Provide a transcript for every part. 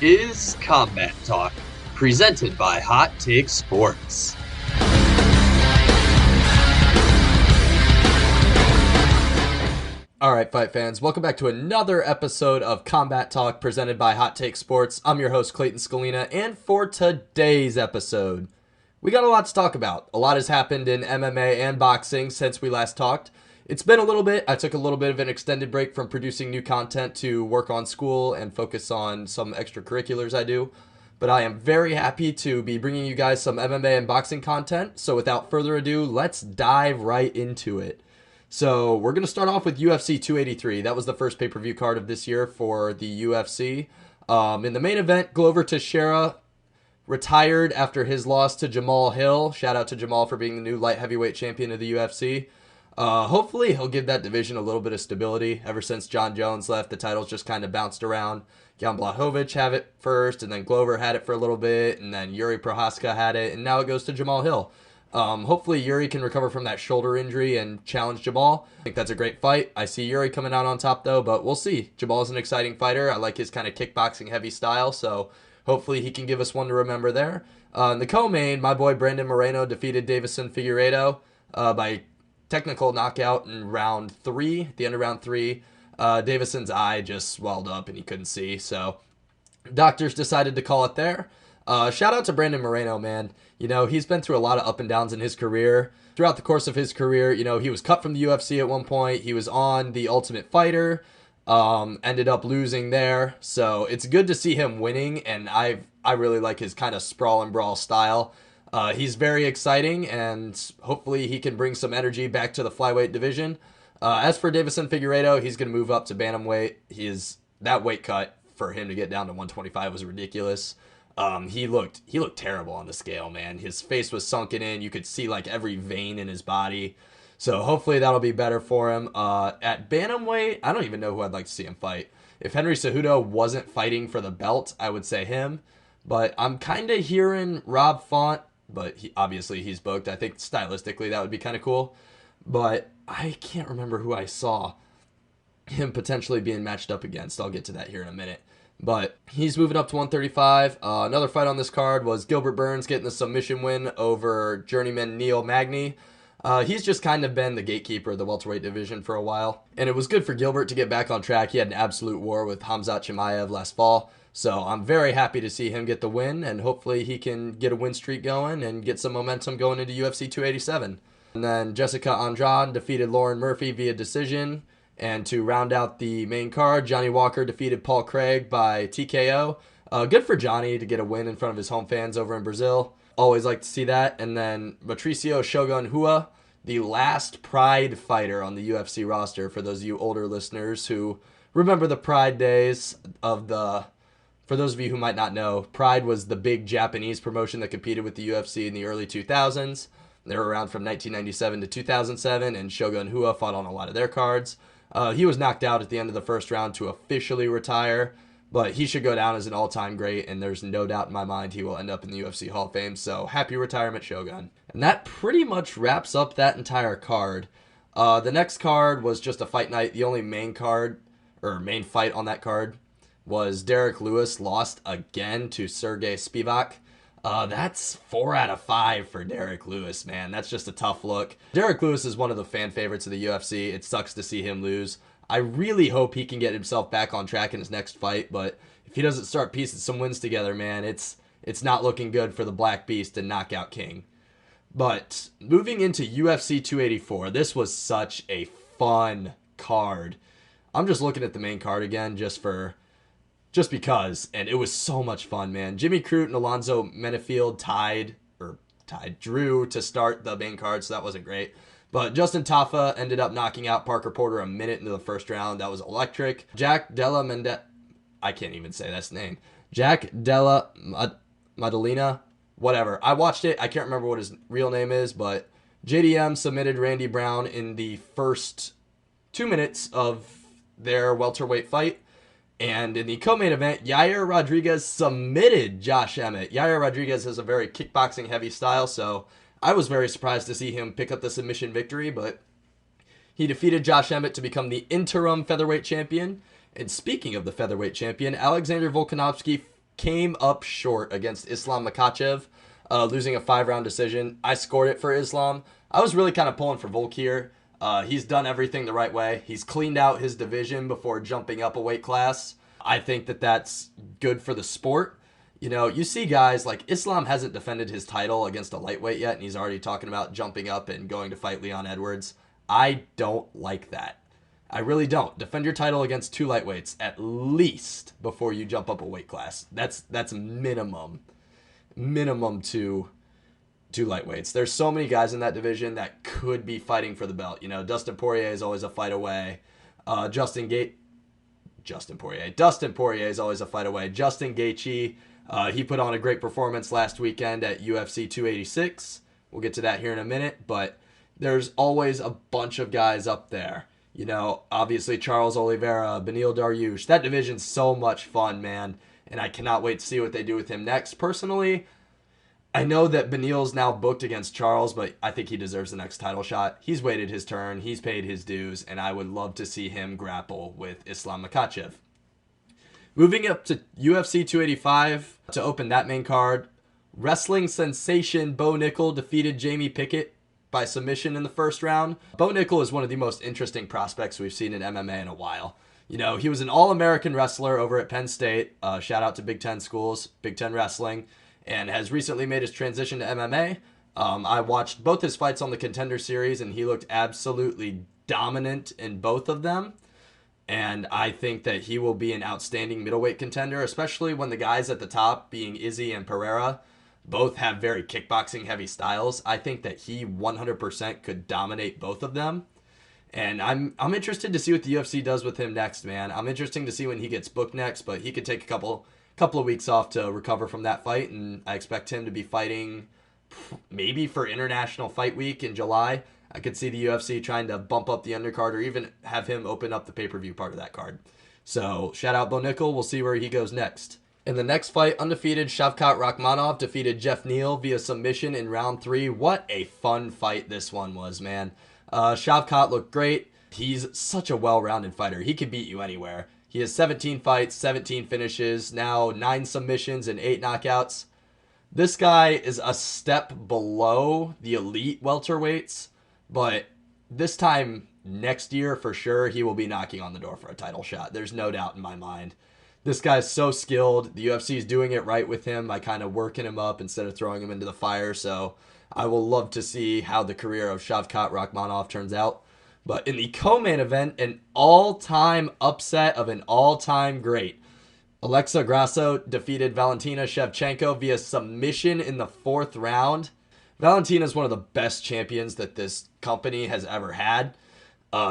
is Combat Talk, presented by Hot Take Sports. Alright, fight fans, welcome back to another episode of Combat Talk presented by Hot Take Sports. I'm your host, Clayton Scalina, and for today's episode, we got a lot to talk about. A lot has happened in MMA and boxing since we last talked. It's been a little bit. I took a little bit of an extended break from producing new content to work on school and focus on some extracurriculars I do. But I am very happy to be bringing you guys some MMA and boxing content. So without further ado, let's dive right into it. So we're going to start off with UFC 283. That was the first pay-per-view card of this year for the UFC. In the main event, Glover Teixeira retired after his loss to Jamal Hill. Shout out to Jamal for being the new light heavyweight champion of the UFC. Hopefully he'll give that division a little bit of stability. Ever since John Jones left, the titles just kind of bounced around. Jan Blachowicz had it first, and then Glover had it for a little bit, and then Yuri Prohaska had it, and now it goes to Jamal Hill. Hopefully Yuri can recover from that shoulder injury and challenge Jamal. I think that's a great fight. I see Yuri coming out on top though, but we'll see. Jamal's an exciting fighter. I like his kind of kickboxing heavy style, so hopefully he can give us one to remember there. In the co-main, my boy Brandon Moreno defeated Deiveson Figueiredo by technical knockout in round 3. At the end of round 3, Davison's eye just swelled up and he couldn't see, so doctors decided to call it there. Shout out to Brandon Moreno, man. You know, he's been through a lot of up and downs in his career. Throughout the course of his career, you know, he was cut from the UFC at one point. He was on The Ultimate Fighter, ended up losing there. So it's good to see him winning, and I really like his kind of sprawl and brawl style. He's very exciting, and hopefully he can bring some energy back to the flyweight division. As for Deiveson Figueiredo, he's going to move up to bantamweight. That weight cut for him to get down to 125 was ridiculous. He looked terrible on the scale, man. His face was sunken in. You could see like every vein in his body. So hopefully that'll be better for him. At bantamweight, I don't even know who I'd like to see him fight. If Henry Cejudo wasn't fighting for the belt, I would say him. But I'm kind of hearing Rob Font, but obviously he's booked. I think stylistically that would be kind of cool. But I can't remember who I saw him potentially being matched up against. I'll get to that here in a minute. But he's moving up to 135. Another fight on this card was Gilbert Burns getting the submission win over journeyman Neil Magny. He's just kind of been the gatekeeper of the welterweight division for a while. And it was good for Gilbert to get back on track. He had an absolute war with Khamzat Chimaev last fall. So I'm very happy to see him get the win. And hopefully he can get a win streak going and get some momentum going into UFC 287. And then Jessica Andrade defeated Lauren Murphy via decision. And to round out the main card, Johnny Walker defeated Paul Craig by TKO. Good for Johnny to get a win in front of his home fans over in Brazil. Always like to see that. And then Mauricio Shogun Rua, the last Pride fighter on the UFC roster, for those of you older listeners who remember the Pride days of the... For those of you who might not know, Pride was the big Japanese promotion that competed with the UFC in the early 2000s. They were around from 1997 to 2007, and Shogun Rua fought on a lot of their cards. He was knocked out at the end of the first round to officially retire, but he should go down as an all-time great, and there's no doubt in my mind he will end up in the UFC Hall of Fame, so happy retirement, Shogun. And that pretty much wraps up that entire card. The next card was just a fight night. The only main fight on that card was Derek Lewis lost again to Sergey Spivak. That's 4 out of 5 for Derek Lewis, man. That's just a tough look. Derek Lewis is one of the fan favorites of the UFC. It sucks to see him lose. I really hope he can get himself back on track in his next fight, but if he doesn't start piecing some wins together, man, it's not looking good for the Black Beast and Knockout King. But moving into UFC 284, this was such a fun card. I'm just looking at the main card again just because, and it was so much fun, man. Jimmy Crute and Alonzo Menefield drew to start the main card, so that wasn't great. But Justin Tafa ended up knocking out Parker Porter a minute into the first round. That was electric. Jack Della I can't even say that name. Jack Della Maddalena, whatever. I watched it. I can't remember what his real name is, but JDM submitted Randy Brown in the first 2 minutes of their welterweight fight. And in the co-main event, Yair Rodriguez submitted Josh Emmett. Yair Rodriguez has a very kickboxing heavy style, so I was very surprised to see him pick up the submission victory, but he defeated Josh Emmett to become the interim featherweight champion. And speaking of the featherweight champion, Alexander Volkanovski came up short against Islam Makhachev, losing a 5-round decision. I scored it for Islam. I was really kind of pulling for Volk here. He's done everything the right way. He's cleaned out his division before jumping up a weight class. I think that that's good for the sport. You know, you see guys like Islam hasn't defended his title against a lightweight yet, and he's already talking about jumping up and going to fight Leon Edwards. I don't like that. I really don't. Defend your title against 2 lightweights at least before you jump up a weight class. That's minimum 2 lightweights. There's so many guys in that division that could be fighting for the belt. You know, Dustin Poirier is always a fight away. Dustin Poirier is always a fight away. Justin Gaethje, he put on a great performance last weekend at UFC 286. We'll get to that here in a minute, but there's always a bunch of guys up there. You know, obviously Charles Oliveira, Beneil Dariush. That division's so much fun, man, and I cannot wait to see what they do with him next. Personally, I know that Beneil's now booked against Charles, but I think he deserves the next title shot. He's waited his turn, he's paid his dues, and I would love to see him grapple with Islam Makhachev. Moving up to UFC 285 to open that main card, wrestling sensation Bo Nickel defeated Jamie Pickett by submission in the first round. Bo Nickel is one of the most interesting prospects we've seen in MMA in a while. You know, he was an All-American wrestler over at Penn State. Shout out to Big Ten schools, Big Ten wrestling, and has recently made his transition to MMA. I watched both his fights on the Contender Series, and he looked absolutely dominant in both of them. And I think that he will be an outstanding middleweight contender, especially when the guys at the top, being Izzy and Pereira, both have very kickboxing heavy styles. I think that he 100% could dominate both of them. And I'm interested to see what the UFC does with him next, man. I'm interested to see when he gets booked next, but he could take a couple of weeks off to recover from that fight, and I expect him to be fighting maybe for International Fight Week in July. I could see the UFC trying to bump up the undercard or even have him open up the pay-per-view part of that card. So shout out Bo Nickel. We'll see where he goes next. In the next fight, undefeated Shavkat Rakhmonov defeated Jeff Neal via submission in round 3. What a fun fight this one was, man. Shavkat looked great. He's such a well-rounded fighter. He can beat you anywhere. He has 17 fights, 17 finishes, now 9 submissions and 8 knockouts. This guy is a step below the elite welterweights, but this time next year for sure he will be knocking on the door for a title shot. There's no doubt in my mind. This guy's so skilled. The UFC is doing it right with him by kind of working him up instead of throwing him into the fire. So I will love to see how the career of Shavkat Rakhmonov turns out. But in the co-main event, an all-time upset of an all-time great. Alexa Grasso defeated Valentina Shevchenko via submission in the 4th round. Valentina is one of the best champions that this company has ever had.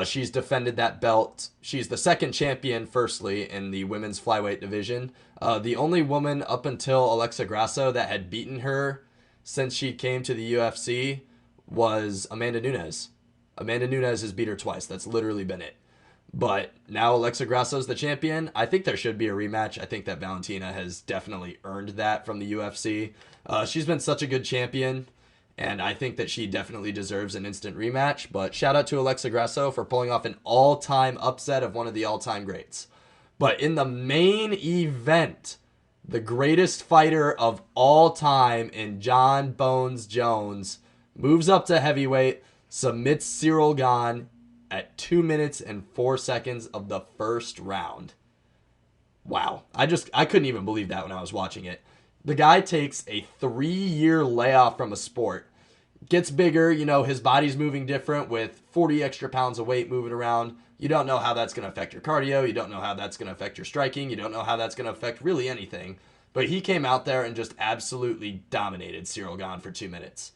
She's defended that belt. She's the 2nd champion, firstly, in the women's flyweight division. The only woman up until Alexa Grasso that had beaten her since she came to the UFC was Amanda Nunes. Amanda Nunes has beat her twice. That's literally been it. But now Alexa Grasso's the champion. I think there should be a rematch. I think that Valentina has definitely earned that from the UFC. She's been such a good champion, and I think that she definitely deserves an instant rematch. But shout out to Alexa Grasso for pulling off an all-time upset of one of the all-time greats. But in the main event, the greatest fighter of all time in John Bones Jones moves up to heavyweight, submits Cyril Gane at 2 minutes and 4 seconds of the first round. Wow. I couldn't even believe that when I was watching it. The guy takes a 3-year layoff from a sport, gets bigger, you know, his body's moving different with 40 extra pounds of weight moving around. You don't know how that's going to affect your cardio. You don't know how that's going to affect your striking. You don't know how that's going to affect really anything. But he came out there and just absolutely dominated Cyril Gane for 2 minutes.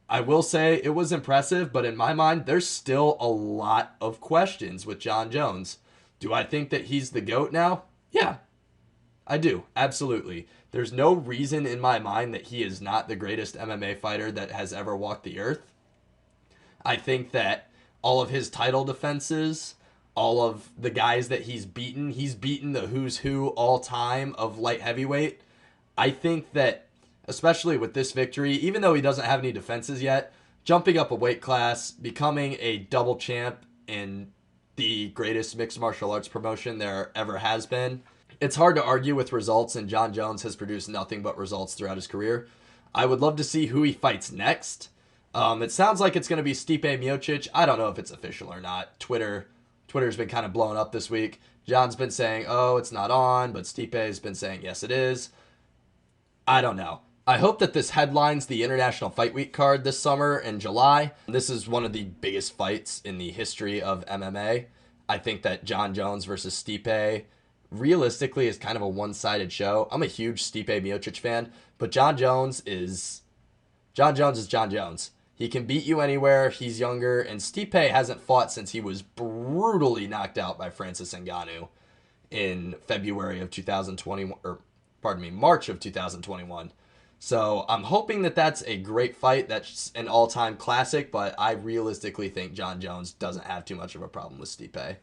I will say it was impressive, but in my mind, there's still a lot of questions with John Jones. Do I think that he's the GOAT now? Yeah, I do. Absolutely. There's no reason in my mind that he is not the greatest MMA fighter that has ever walked the earth. I think that all of his title defenses, all of the guys that he's beaten the who's who all time of light heavyweight. I think that, especially with this victory, even though he doesn't have any defenses yet, jumping up a weight class, becoming a double champ in the greatest mixed martial arts promotion there ever has been, It's hard to argue with results, and John Jones has produced nothing but results throughout his career. I would love to see who he fights next. It sounds like it's going to be Stipe Miocic. I don't know if it's official or not. Twitter's been kind of blowing up this week. John's been saying, oh, it's not on, but Stipe has been saying, yes, it is. I don't know. I hope that this headlines the International Fight Week card this summer in July. This is one of the biggest fights in the history of MMA. I think that John Jones versus Stipe realistically is kind of a one-sided show. I'm a huge Stipe Miocic fan, but John Jones is John Jones. He can beat you anywhere. He's younger, and Stipe hasn't fought since he was brutally knocked out by Francis Ngannou in February of 2021, or pardon me, March of 2021. So I'm hoping that that's a great fight. That's an all-time classic, but I realistically think John Jones doesn't have too much of a problem with Stipe.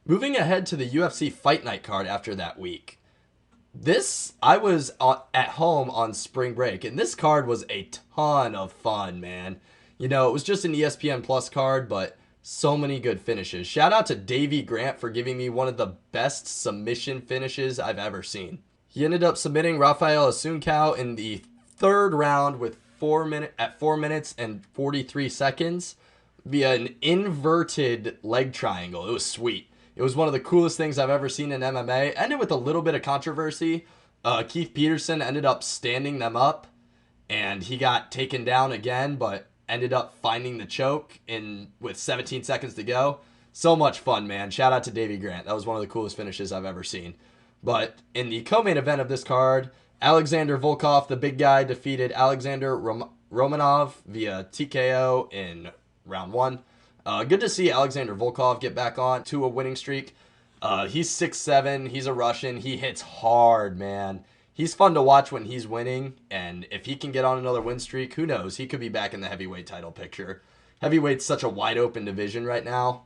Moving ahead to the UFC Fight Night card after that week. I was at home on spring break, and this card was a ton of fun, man. You know, it was just an ESPN Plus card, but so many good finishes. Shout out to Davey Grant for giving me one of the best submission finishes I've ever seen. He ended up submitting Rafael Asuncao in the third round with 4 minutes and 43 seconds via an inverted leg triangle. It was sweet. It was one of the coolest things I've ever seen in MMA. Ended with a little bit of controversy. Keith Peterson ended up standing them up, and he got taken down again, but ended up finding the choke with 17 seconds to go. So much fun, man. Shout out to Davey Grant. That was one of the coolest finishes I've ever seen. But in the co-main event of this card, Alexander Volkov, the big guy, defeated Alexander Romanov via TKO in round 1. Good to see Alexander Volkov get back on to a winning streak. He's 6'7". He's a Russian. He hits hard, man. He's fun to watch when he's winning, and if he can get on another win streak, who knows? He could be back in the heavyweight title picture. Heavyweight's such a wide-open division right now,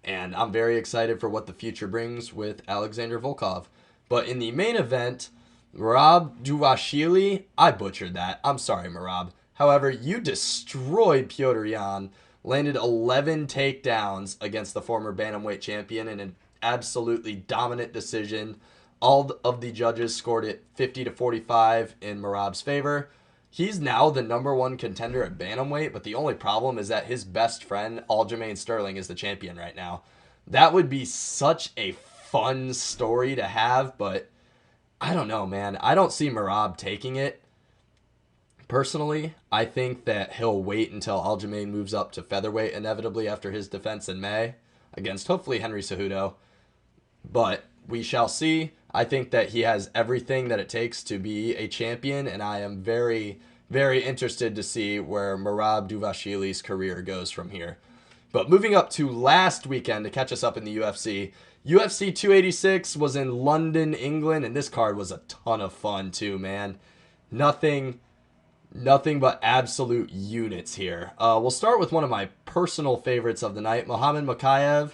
and I'm very excited for what the future brings with Alexander Volkov. But in the main event, Merab Duvashvili, I butchered that. I'm sorry, Merab. However, you destroyed Petr Yan, landed 11 takedowns against the former bantamweight champion in an absolutely dominant decision. All of the judges scored it 50-45 in Merab's favor. He's now the number 1 contender at bantamweight, but the only problem is that his best friend, Aljamain Sterling, is the champion right now. That would be such a fun story to have, but I don't know, man. I don't see Merab taking it. Personally, I think that he'll wait until Aljamain moves up to featherweight inevitably after his defense in May against hopefully Henry Cejudo. But we shall see. I think that he has everything that it takes to be a champion, and I am very, very interested to see where Merab Duvashvili's career goes from here. But moving up to last weekend to catch us up in the UFC, UFC 286 was in London, England, and this card was a ton of fun too, man. Nothing but absolute units here. We'll start with one of my personal favorites of the night. Muhammad Mokaev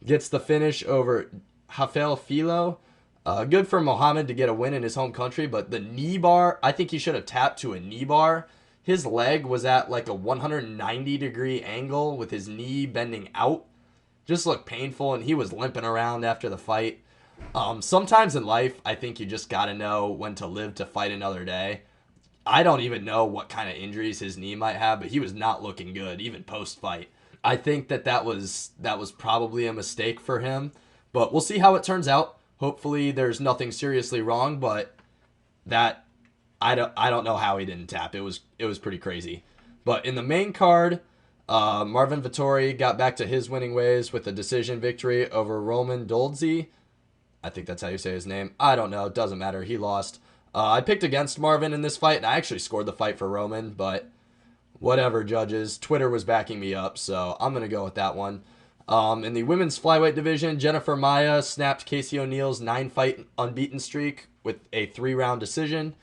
gets the finish over Rafael Filo. Good for Muhammad to get a win in his home country, but the knee bar, I think he should have tapped to a knee bar. His leg was at like a 190-degree angle with his knee bending out. Just looked painful, and he was limping around after the fight. Sometimes in life, I think you just got to know when to live to fight another day. I don't even know what kind of injuries his knee might have, but he was not looking good, even post-fight. I think that was probably a mistake for him, but we'll see how it turns out. Hopefully there's nothing seriously wrong, but that I don't know how he didn't tap. It was pretty crazy. But in the main card, Marvin Vettori got back to his winning ways with a decision victory over Roman Dolidze. I think that's how you say his name. I don't know. It doesn't matter. He lost. I picked against Marvin in this fight, and I actually scored the fight for Roman, but whatever, judges. Twitter was backing me up, so I'm going to go with that one. In the women's flyweight division, Jennifer Maia snapped Casey O'Neal's 9-fight unbeaten streak with a 3-round decision.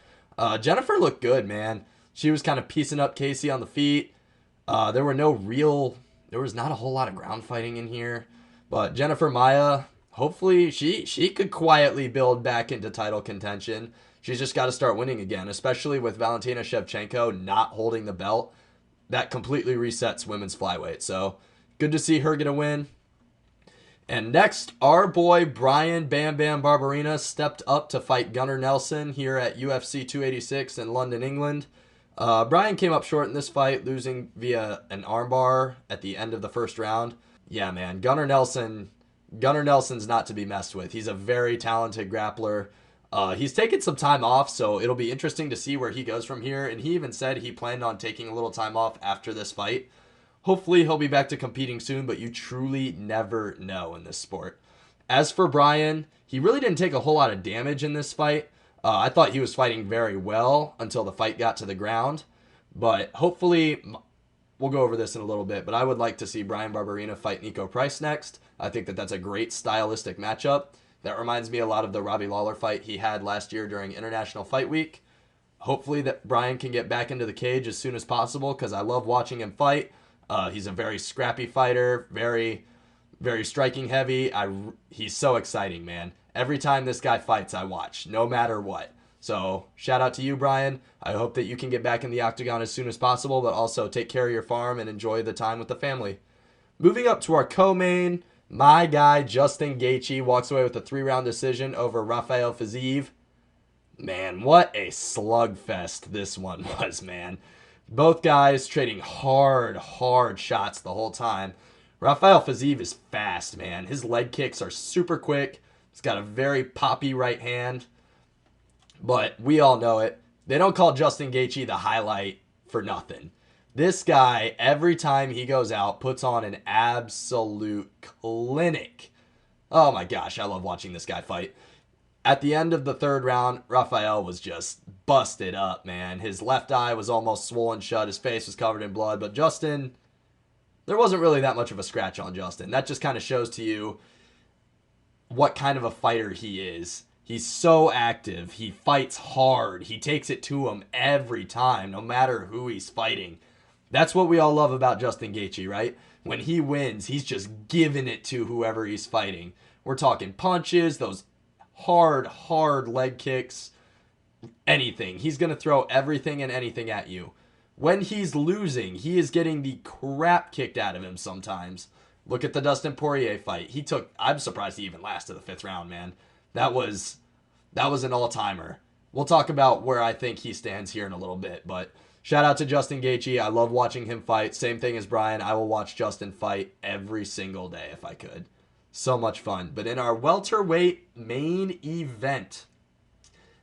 Jennifer looked good, man. She was kind of piecing up Casey on the feet. There was not a whole lot of ground fighting in here, but Jennifer Maia, hopefully she could quietly build back into title contention. She's just got to start winning again, especially with Valentina Shevchenko not holding the belt. That completely resets women's flyweight. So good to see her get a win. And next, our boy Brian Bam Bam Barberina stepped up to fight Gunnar Nelson here at UFC 286 in London, England. Brian came up short in this fight, losing via an armbar at the end of the first round. Yeah, man, Gunnar Nelson's not to be messed with. He's a very talented grappler. He's taken some time off, so it'll be interesting to see where he goes from here. And he even said he planned on taking a little time off after this fight. Hopefully he'll be back to competing soon, but you truly never know in this sport. As for Brian, he really didn't take a whole lot of damage in this fight. I thought he was fighting very well until the fight got to the ground. But hopefully, we'll go over this in a little bit, but I would like to see Brian Barberina fight Nico Price next. I think that that's a great stylistic matchup. That reminds me a lot of the Robbie Lawler fight he had last year during International Fight Week. Hopefully that Brian can get back into the cage as soon as possible because I love watching him fight. He's a very scrappy fighter, very, very striking heavy. He's so exciting, man. Every time this guy fights, I watch, no matter what. So shout out to you, Brian. I hope that you can get back in the octagon as soon as possible, but also take care of your farm and enjoy the time with the family. Moving up to our co-main, my guy Justin Gaethje walks away with a 3-round decision over Rafael Fiziev. Man, what a slugfest this one was, man. Both guys trading hard shots the whole time. Rafael Fiziev is fast, man. His leg kicks are super quick. He's got a very poppy right hand. But we all know it. They don't call Justin Gaethje the highlight for nothing. This guy, every time he goes out, puts on an absolute clinic. Oh my gosh, I love watching this guy fight. At the end of the third round, Rafael was just busted up, man. His left eye was almost swollen shut. His face was covered in blood. But Justin, there wasn't really that much of a scratch on Justin. That just kind of shows to you what kind of a fighter he is. He's so active. He fights hard. He takes it to him every time, no matter who he's fighting. That's what we all love about Justin Gaethje, right? When he wins, he's just giving it to whoever he's fighting. We're talking punches, those hard leg kicks, anything. He's going to throw everything and anything at you. When he's losing, he is getting the crap kicked out of him sometimes. Look at the Dustin Poirier fight. I'm surprised he even lasted the 5th round, man. That was an all-timer. We'll talk about where I think he stands here in a little bit, but shout out to Justin Gaethje. I love watching him fight. Same thing as Brian. I will watch Justin fight every single day if I could. So much fun. But in our welterweight main event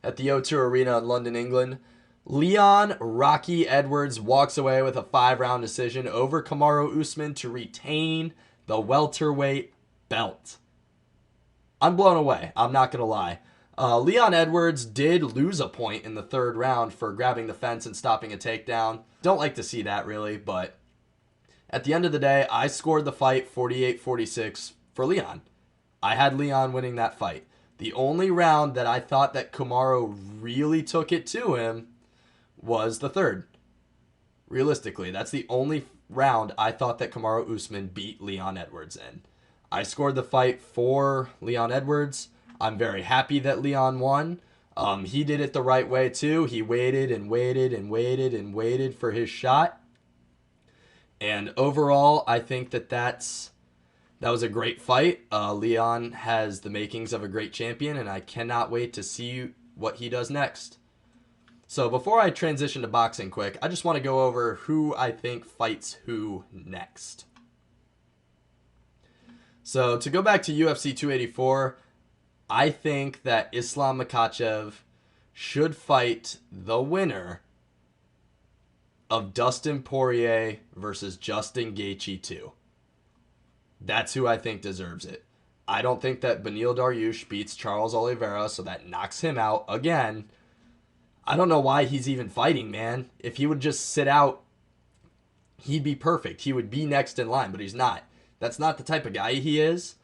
at the O2 Arena in London, England, Leon Rocky Edwards walks away with a 5-round decision over Kamaru Usman to retain the welterweight belt. I'm blown away. I'm not going to lie. Leon Edwards did lose a point in the 3rd round for grabbing the fence and stopping a takedown. Don't like to see that, really, but at the end of the day, I scored the fight 48-46 for Leon. I had Leon winning that fight. The only round that I thought that Kamaru really took it to him was the 3rd. Realistically, that's the only round I thought that Kamaru Usman beat Leon Edwards in. I scored the fight for Leon Edwards. I'm very happy that Leon won. He did it the right way too. He waited for his shot. And overall, I think that was a great fight. Leon has the makings of a great champion, and I cannot wait to see what he does next. So before I transition to boxing quick, I just want to go over who I think fights who next. So to go back to UFC 284, I think that Islam Makhachev should fight the winner of Dustin Poirier versus Justin Gaethje 2. That's who I think deserves it. I don't think that Beneil Dariush beats Charles Oliveira, so that knocks him out again. I don't know why he's even fighting, man. If he would just sit out, he'd be perfect. He would be next in line, but he's not. That's not the type of guy he is.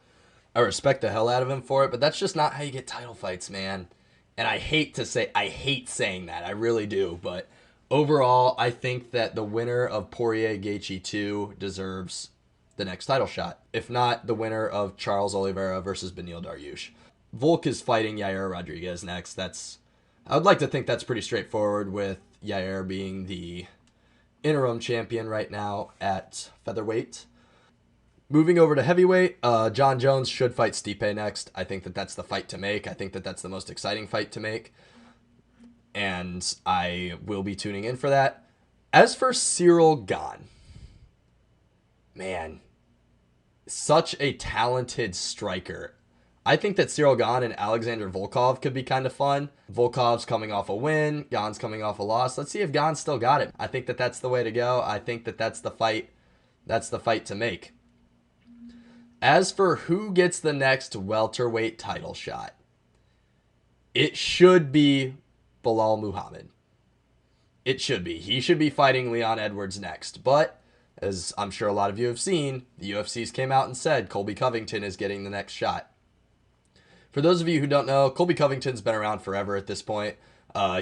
I respect the hell out of him for it, but that's just not how you get title fights, man. And I hate saying that. I really do. But overall, I think that the winner of Poirier Gaethje 2 deserves the next title shot. If not, the winner of Charles Oliveira versus Beneil Dariush. Volk is fighting Yair Rodriguez next. I would like to think that's pretty straightforward, with Yair being the interim champion right now at featherweight. Moving over to heavyweight, John Jones should fight Stipe next. I think that that's the fight to make. I think that that's the most exciting fight to make. And I will be tuning in for that. As for Cyril Gane, man, such a talented striker. I think that Cyril Gane and Alexander Volkov could be kind of fun. Volkov's coming off a win. Gane's coming off a loss. Let's see if Gane's still got it. I think that that's the way to go. I think that that's the fight. That's the fight to make. As for who gets the next welterweight title shot, it should be Bilal Muhammad. It should be. He should be fighting Leon Edwards next. But, as I'm sure a lot of you have seen, the UFC's came out and said Colby Covington is getting the next shot. For those of you who don't know, Colby Covington's been around forever at this point.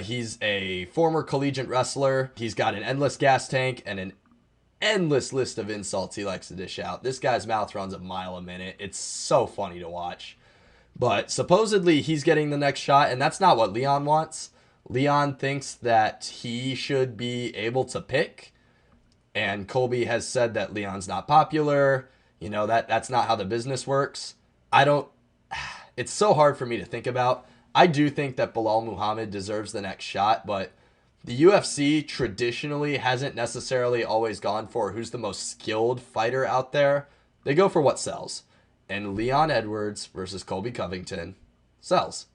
He's a former collegiate wrestler. He's got an endless gas tank and an endless list of insults he likes to dish out. This guy's mouth runs a mile a minute. It's so funny to watch. But supposedly he's getting the next shot, and that's not what Leon wants. Leon thinks that he should be able to pick, and Colby has said that Leon's not popular. You know, that's not how the business works. It's so hard for me to think about. I do think that Bilal Muhammad deserves the next shot, but the UFC traditionally hasn't necessarily always gone for who's the most skilled fighter out there. They go for what sells. And Leon Edwards versus Colby Covington sells.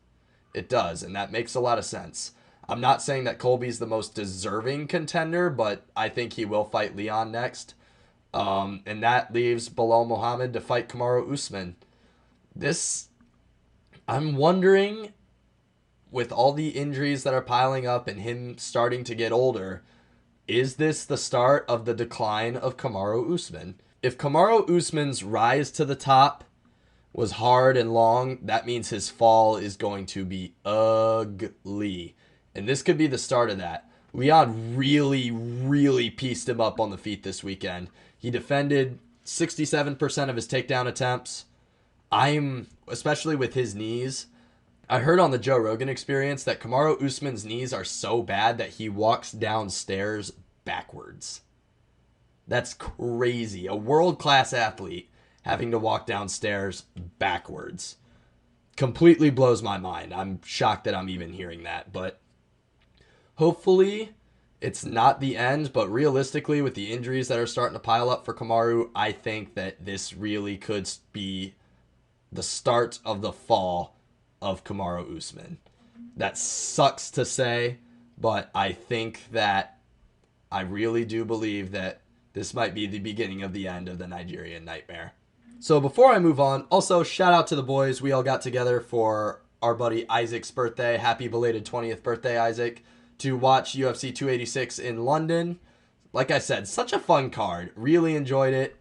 It does, and that makes a lot of sense. I'm not saying that Colby's the most deserving contender, but I think he will fight Leon next. And that leaves Bilal Muhammad to fight Kamaru Usman. I'm wondering, with all the injuries that are piling up and him starting to get older, is this the start of the decline of Kamaru Usman? If Kamaru Usman's rise to the top was hard and long, that means his fall is going to be ugly. And this could be the start of that. Leon really, really pieced him up on the feet this weekend. He defended 67% of his takedown attempts. Especially with his knees, I heard on the Joe Rogan Experience that Kamaru Usman's knees are so bad that he walks downstairs backwards. That's crazy. A world-class athlete having to walk downstairs backwards. Completely blows my mind. I'm shocked that I'm even hearing that. But hopefully it's not the end. But realistically, with the injuries that are starting to pile up for Kamaru, I think that this really could be the start of the fall of Kamaru Usman. That sucks to say, but I really do believe that this might be the beginning of the end of the Nigerian nightmare. So before I move on, also shout out to the boys. We all got together for our buddy Isaac's birthday. Happy belated 20th birthday, Isaac, to watch UFC 286 in London. Like I said, such a fun card. Really enjoyed it.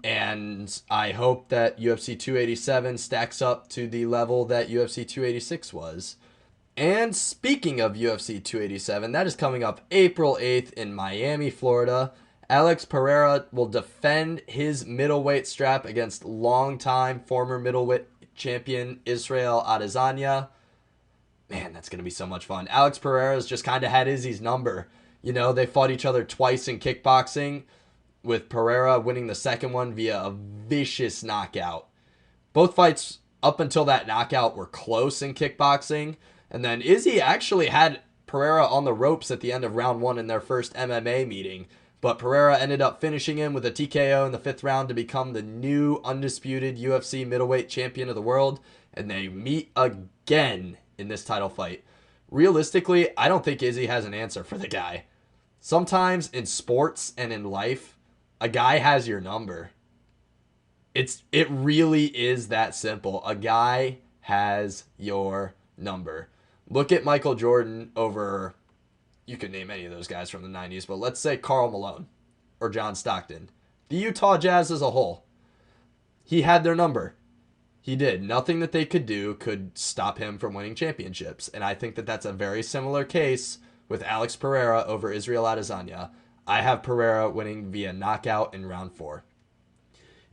And I hope that UFC 287 stacks up to the level that UFC 286 was. And speaking of UFC 287, that is coming up April 8th in Miami, Florida. Alex Pereira will defend his middleweight strap against longtime former middleweight champion Israel Adesanya. Man, that's going to be so much fun. Alex Pereira's just kind of had Izzy's number. You know, they fought each other twice in kickboxing, with Pereira winning the second one via a vicious knockout. Both fights up until that knockout were close in kickboxing. And then Izzy actually had Pereira on the ropes at the end of round one in their first MMA meeting. But Pereira ended up finishing him with a TKO in the 5th round to become the new undisputed UFC middleweight champion of the world. And they meet again in this title fight. Realistically, I don't think Izzy has an answer for the guy. Sometimes in sports and in life, a guy has your number. It really is that simple. A guy has your number. Look at Michael Jordan over, you could name any of those guys from the 90s, but let's say Karl Malone or John Stockton. The Utah Jazz as a whole. He had their number. He did. Nothing that they could do could stop him from winning championships. And I think that that's a very similar case with Alex Pereira over Israel Adesanya. I have Pereira winning via knockout in round 4.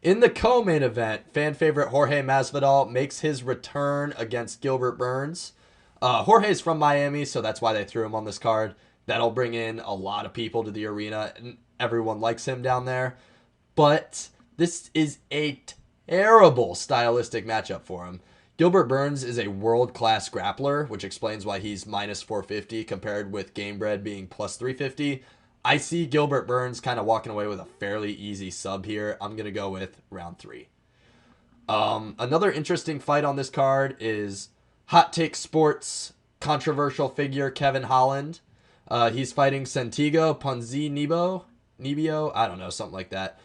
In the co-main event, fan favorite Jorge Masvidal makes his return against Gilbert Burns. Jorge's from Miami, so that's why they threw him on this card. That'll bring in a lot of people to the arena, and everyone likes him down there. But This is a terrible stylistic matchup for him. Gilbert Burns is a world-class grappler, which explains why he's minus 450 compared with Gamebred being plus 350. I see Gilbert Burns kind of walking away with a fairly easy sub here. I'm going to go with round 3. Another interesting fight on this card is Hot Take Sports controversial figure Kevin Holland. He's fighting Santiago Ponzinibbio. I don't know, something like that.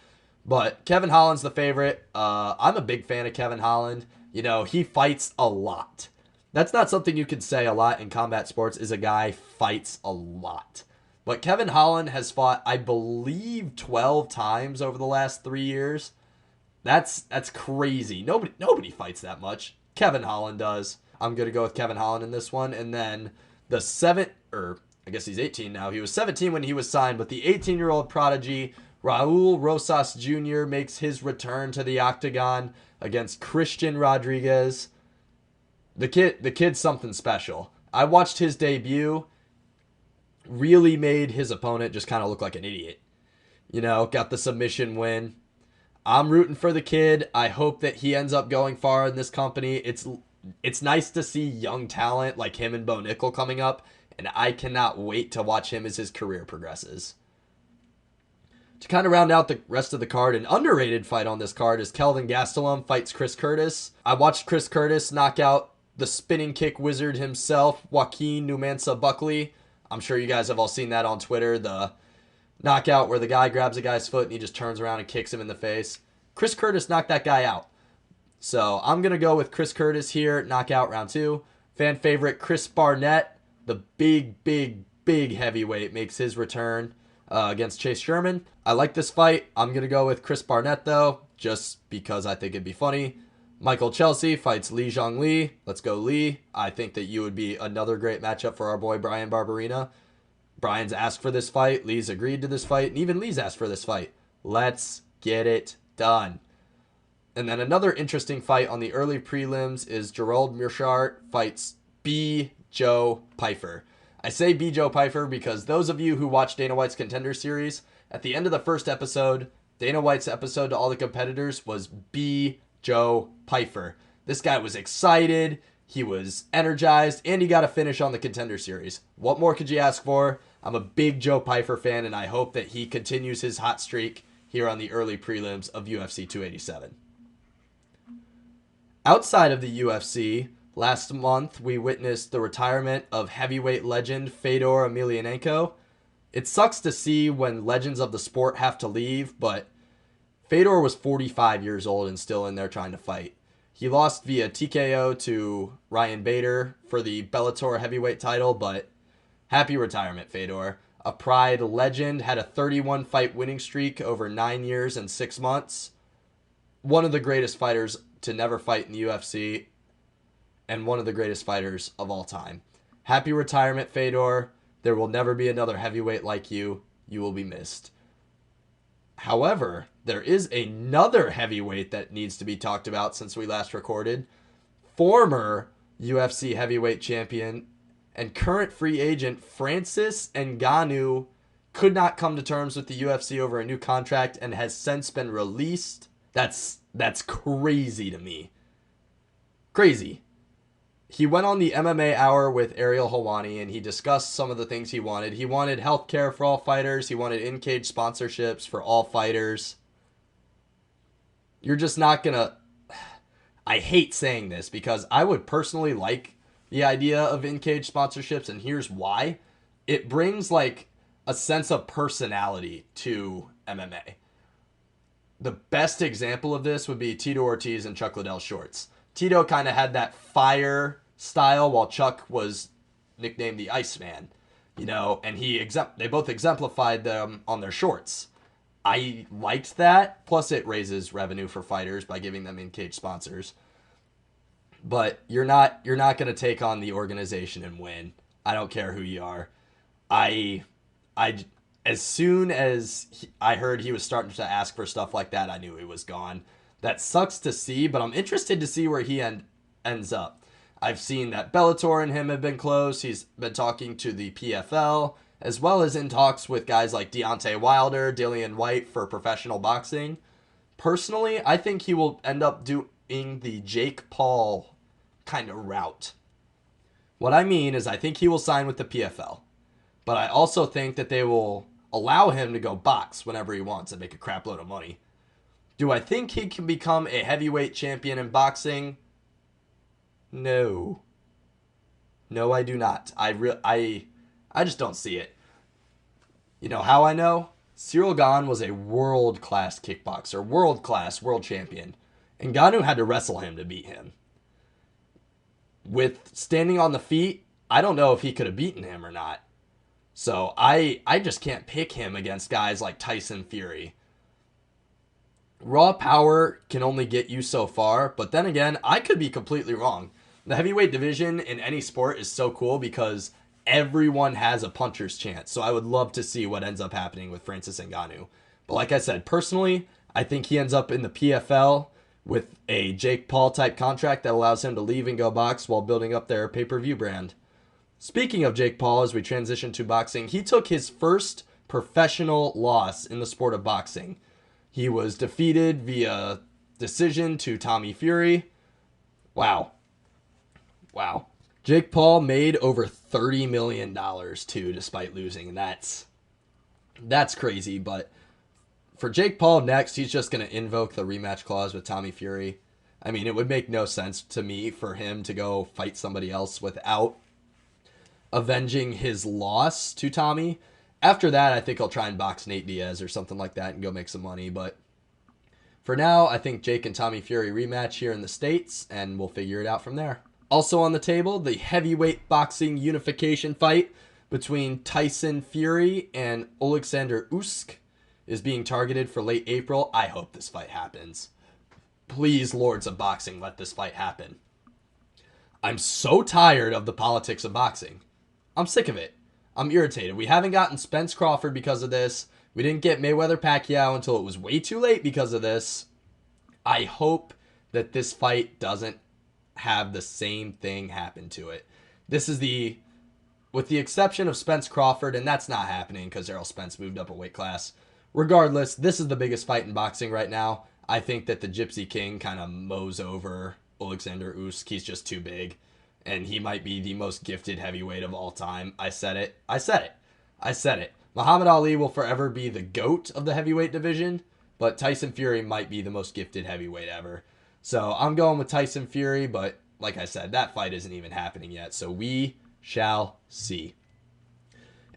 But Kevin Holland's the favorite. I'm a big fan of Kevin Holland. You know, he fights a lot. That's not something you could say a lot in combat sports, is a guy fights a lot. But Kevin Holland has fought, I believe, 12 times over the last 3 years. That's crazy. Nobody fights that much. Kevin Holland does. I'm going to go with Kevin Holland in this one. And then the I guess he's 18 now. He was 17 when he was signed, but the 18-year-old prodigy, Raul Rosas Jr., makes his return to the octagon against Christian Rodriguez. The kid's something special. I watched his debut. Really made his opponent just kind of look like an idiot. You know, got the submission win. I'm rooting for the kid. I hope that he ends up going far in this company. It's nice to see young talent like him and Bo Nickel coming up, and I cannot wait to watch him as his career progresses. To kind of round out the rest of the card, an underrated fight on this card is Kelvin Gastelum fights Chris Curtis. I watched Chris Curtis knock out the spinning kick wizard himself, Joaquin Numanza Buckley. I'm sure you guys have all seen that on Twitter, the knockout where the guy grabs a guy's foot and he just turns around and kicks him in the face. Chris Curtis knocked that guy out. So I'm going to go with Chris Curtis here, knockout round 2. Fan favorite Chris Barnett, the big heavyweight, makes his return against Chase Sherman. I like this fight. I'm going to go with Chris Barnett, though, just because I think it'd be funny. Michael Chelsea fights Li Zhongli. Let's go, Li. I think that you would be another great matchup for our boy Brian Barberina. Brian's asked for this fight. Lee's agreed to this fight. And even Lee's asked for this fight. Let's get it done. And then another interesting fight on the early prelims is Gerald Meerschaert fights B. Joe Pyfer. I say B. Joe Pyfer because those of you who watch Dana White's Contender Series, at the end of the first episode, Dana White's episode to all the competitors was B. Joe Pyfer. This guy was excited, he was energized, and he got a finish on the Contender Series. What more could you ask for? I'm a big Joe Pyfer fan, and I hope that he continues his hot streak here on the early prelims of UFC 287. Outside of the UFC, last month we witnessed the retirement of heavyweight legend Fedor Emelianenko. It sucks to see when legends of the sport have to leave, but Fedor was 45 years old and still in there trying to fight. He lost via TKO to Ryan Bader for the Bellator heavyweight title, but happy retirement, Fedor. A Pride legend, had a 31-fight winning streak over 9 years and 6 months. One of the greatest fighters to never fight in the UFC, and one of the greatest fighters of all time. Happy retirement, Fedor. There will never be another heavyweight like you. You will be missed. However, there is another heavyweight that needs to be talked about since we last recorded. Former UFC heavyweight champion and current free agent Francis Ngannou could not come to terms with the UFC over a new contract and has since been released. That's crazy to me. Crazy. He went on the MMA Hour with Ariel Helwani and he discussed some of the things he wanted. He wanted healthcare for all fighters. He wanted in-cage sponsorships for all fighters. You're just not going to... I hate saying this because I would personally like the idea of in-cage sponsorships, and here's why. It brings like a sense of personality to MMA. The best example of this would be Tito Ortiz and Chuck Liddell Shorts. Tito kind of had that fire style while Chuck was nicknamed the Iceman, you know, and they both exemplified them on their shorts. I liked that. Plus it raises revenue for fighters by giving them in-cage sponsors. But you're not going to take on the organization and win. I don't care who you are. As soon as I heard he was starting to ask for stuff like that, I knew he was gone. That sucks to see, but I'm interested to see where he ends up. I've seen that Bellator and him have been close. He's been talking to the PFL, as well as in talks with guys like Deontay Wilder, Dillian White for professional boxing. Personally, I think he will end up doing the Jake Paul kind of route. What I mean is I think he will sign with the PFL. But I also think that they will allow him to go box whenever he wants and make a crap load of money. Do I think he can become a heavyweight champion in boxing? No. No, I do not. I just don't see it. You know how I know? Cyril Gane was a world-class kickboxer, world-class world champion. And Ganu had to wrestle him to beat him. With standing on the feet, I don't know if he could have beaten him or not. So I just can't pick him against guys like Tyson Fury. Raw power can only get you so far, but then again, I could be completely wrong. The heavyweight division in any sport is so cool because everyone has a puncher's chance. So I would love to see what ends up happening with Francis Ngannou. But like I said, personally, I think he ends up in the PFL with a Jake Paul type contract that allows him to leave and go box while building up their pay-per-view brand. Speaking of Jake Paul, as we transition to boxing, he took his first professional loss in the sport of boxing. He was defeated via decision to Tommy Fury. Wow. Jake Paul made over $30 million too, despite losing, and that's crazy. But for Jake Paul next, he's just going to invoke the rematch clause with Tommy Fury. I mean, it would make no sense to me for him to go fight somebody else without avenging his loss to Tommy. After that, I think he'll try and box Nate Diaz or something like that and go make some money. But for now, I think Jake and Tommy Fury rematch here in the States, and we'll figure it out from there. Also on the table, the heavyweight boxing unification fight between Tyson Fury and Alexander Usyk is being targeted for late April. I hope this fight happens. Please, lords of boxing, let this fight happen. I'm so tired of the politics of boxing. I'm sick of it. I'm irritated. We haven't gotten Spence Crawford because of this. We didn't get Mayweather-Pacquiao until it was way too late because of this. I hope that this fight doesn't have the same thing happen to it. This is with the exception of Spence Crawford, and that's not happening because Errol Spence moved up a weight class. Regardless, this is the biggest fight in boxing right now. I think that the Gypsy King kind of mows over Alexander Usyk. He's just too big, and he might be the most gifted heavyweight of all time. I said it. Muhammad Ali will forever be the GOAT of the heavyweight division, but Tyson Fury might be the most gifted heavyweight ever. So I'm going with Tyson Fury, but like I said, that fight isn't even happening yet, so we shall see.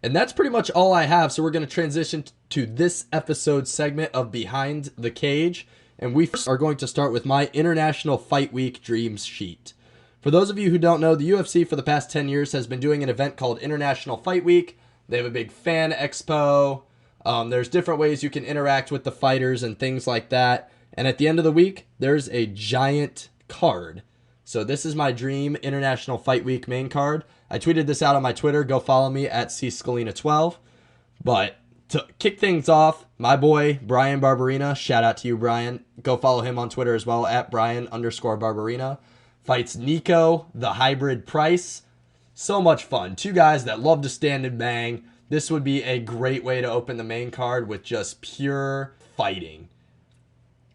And that's pretty much all I have, so we're going to transition to this episode segment of Behind the Cage, and we are going to start with my International Fight Week Dreams Sheet. For those of you who don't know, the UFC for the past 10 years has been doing an event called International Fight Week. They have a big fan expo. There's different ways you can interact with the fighters and things like that. And at the end of the week, there's a giant card. So this is my dream International Fight Week main card. I tweeted this out on my Twitter. Go follow me at cscalina12. But to kick things off, my boy, Brian Barberina. Shout out to you, Brian. Go follow him on Twitter as well, at Brian_Barberina. Fights Nico, the hybrid Price. So much fun. Two guys that love to stand and bang. This would be a great way to open the main card with just pure fighting.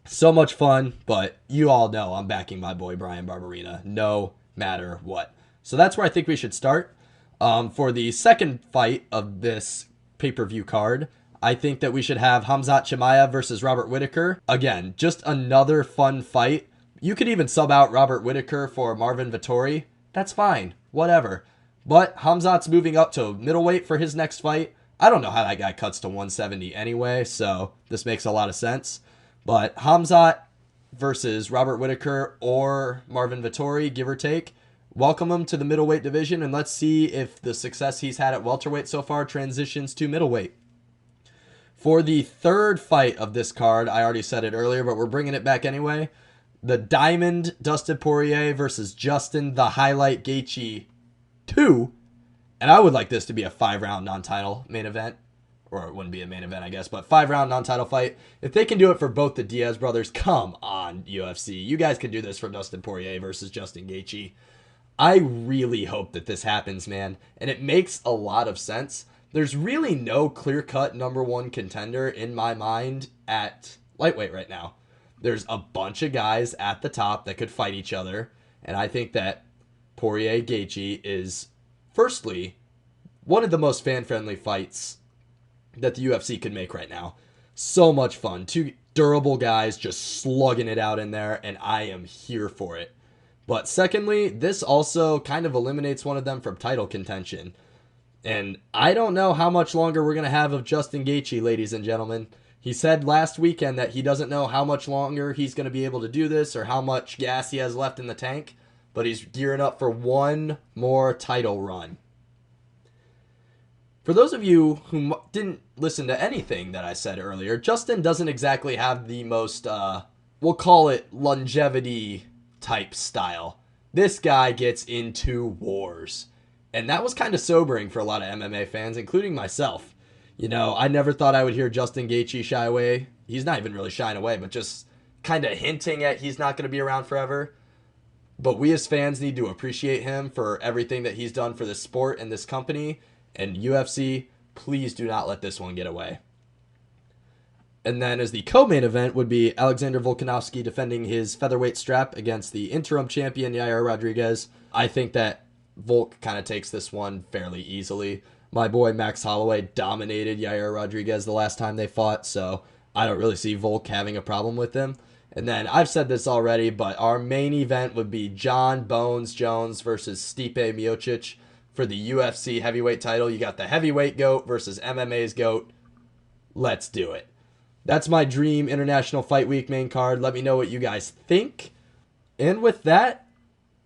So much fun, but you all know I'm backing my boy Brian Barberina no matter what. So that's where I think we should start. For the second fight of this pay-per-view card, I think that we should have Khamzat Chimaev versus Robert Whittaker. Again, just another fun fight. You could even sub out Robert Whittaker for Marvin Vettori. That's fine. Whatever. But Khamzat's moving up to middleweight for his next fight. I don't know how that guy cuts to 170 anyway, so this makes a lot of sense. But Khamzat versus Robert Whittaker or Marvin Vettori, give or take. Welcome him to the middleweight division, and let's see if the success he's had at welterweight so far transitions to middleweight. For the third fight of this card, I already said it earlier, but we're bringing it back anyway. The Diamond Dustin Poirier versus Justin the Highlight Gaethje 2. And I would like this to be a 5-round non-title main event. Or it wouldn't be a main event, I guess, but 5-round non-title fight. If they can do it for both the Diaz brothers, come on, UFC. You guys can do this for Dustin Poirier versus Justin Gaethje. I really hope that this happens, man. And it makes a lot of sense. There's really no clear-cut number one contender in my mind at lightweight right now. There's a bunch of guys at the top that could fight each other, and I think that Poirier-Gaethje is, firstly, one of the most fan-friendly fights that the UFC could make right now. So much fun. Two durable guys just slugging it out in there, and I am here for it. But secondly, this also kind of eliminates one of them from title contention. And I don't know how much longer we're going to have of Justin Gaethje, ladies and gentlemen. He said last weekend that he doesn't know how much longer he's going to be able to do this or how much gas he has left in the tank, but he's gearing up for one more title run. For those of you who didn't listen to anything that I said earlier, Justin doesn't exactly have the most, we'll call it longevity type style. This guy gets into wars. And that was kind of sobering for a lot of MMA fans, including myself. You know, I never thought I would hear Justin Gaethje shy away. He's not even really shying away, but just kind of hinting at he's not going to be around forever. But we as fans need to appreciate him for everything that he's done for this sport and this company. And UFC, please do not let this one get away. And then as the co-main event would be Alexander Volkanovski defending his featherweight strap against the interim champion Yair Rodriguez. I think that Volk kind of takes this one fairly easily. My boy Max Holloway dominated Yair Rodriguez the last time they fought, so I don't really see Volk having a problem with him. And then I've said this already, but our main event would be John Bones Jones versus Stipe Miocic for the UFC heavyweight title. You got the heavyweight GOAT versus MMA's GOAT. Let's do it. That's my dream International Fight Week main card. Let me know what you guys think. And with that,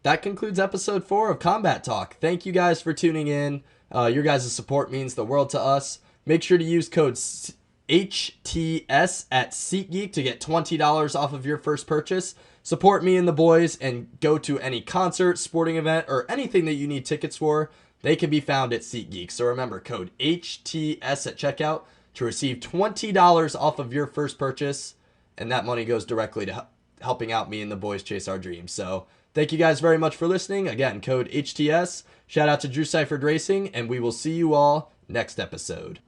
that concludes episode 4 of Combat Talk. Thank you guys for tuning in. Your guys' support means the world to us. Make sure to use code HTS at SeatGeek to get $20 off of your first purchase. Support me and the boys and go to any concert, sporting event, or anything that you need tickets for. They can be found at SeatGeek. So remember, code HTS at checkout to receive $20 off of your first purchase. And that money goes directly to helping out me and the boys chase our dreams. So thank you guys very much for listening. Again, code HTS. Shout out to Drew Seifert Racing, and we will see you all next episode.